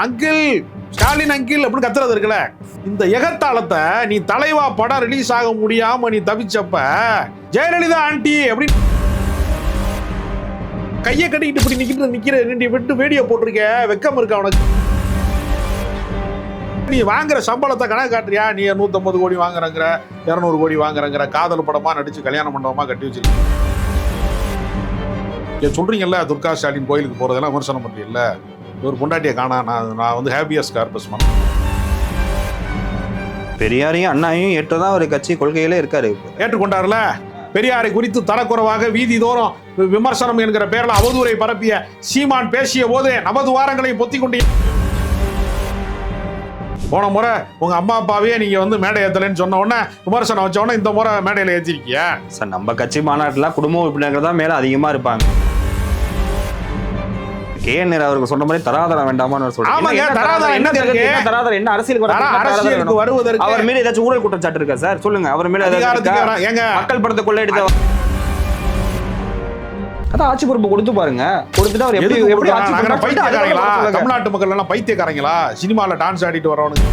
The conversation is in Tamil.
அங்கிள் ஸ்டாலின் அங்கிள் அப்படின்னு கத்துறது இருக்குல்ல, இந்த எகத்தாளத்தை நீ தலைவா படம் ரிலீஸ் ஆக முடியாம நீ தவிச்சப்ப ஜெயலலிதா ஆண்டி அப்படின்னு கையை கட்டிக்கிட்டு இப்படி நிக்கிற விட்டு வீடியோ போட்டிருக்க, வெக்கம் இருக்கா உனக்கு? நீ வாங்குற சம்பளத்தை கணக்கு காட்டுறியா? நீ 150 கோடி வாங்குறங்கிற, 200 கோடி வாங்குறங்கிற, காதல் படமா நடிச்சு கல்யாண மண்டபமா கட்டி வச்சிருக்கீங்க. சொல்றீங்கல்ல துர்கா ஸ்டாலின் கோயிலுக்கு போறதெல்லாம் விமர்சனம் பண்றீங்கல்ல, ஒரு பொண்டாட்டியை காணா, நான் வந்து ஹேபியஸ் கார்பஸ் பண்ண. பெரியாரையும் அண்ணாவையும் ஏற்றதான் ஒரு கட்சி கொள்கையில இருக்காரு. ஏற்றுக்கொண்டார்ல. பெரியாரை குறித்து தரக்குறைவாக வீதிதோறும் விமர்சனம் என்கிற பெயரில் அவதூறை பரப்பிய சீமான் பேசிய போது நமது வாரங்களை பொத்தி கொண்டு போன முறை உங்க அம்மா அப்பாவே நீங்க வந்து மேடை ஏத்தலன்னு சொன்ன உடனே விமர்சனம் வச்ச உடனே இந்த முறை மேடையில ஏற்றிருக்கிய சார். நம்ம கட்சி மாநாட்டில் குடும்ப உறுப்பினர்கள் தான் மேல அதிகமா இருப்பாங்க. கேஎன்ஆர் அவருக்கு சொன்ன மாதிரி தராதரம் வேண்டாமான்னு சொல்றாங்க. என்ன அரசியலுக்கு வருவதற்கு அவர் மேல ஏதாச்சும் ஊழல் குற்றச்சாட்டு இருக்கா சார்? சொல்லுங்க. அவர் மேல மக்கள் படத்தை கொள்ளையடித்த அதான் ஆட்சி பொறுப்பு கொடுத்து பாருங்க. கொடுத்துட்டு அவர் எப்படி பைத்தியக்காரங்களா? தமிழ்நாட்டு மக்கள் எல்லாம் பைத்தியக்காரங்களா? சினிமால டான்ஸ் ஆடிட்டு வரவனுக்கு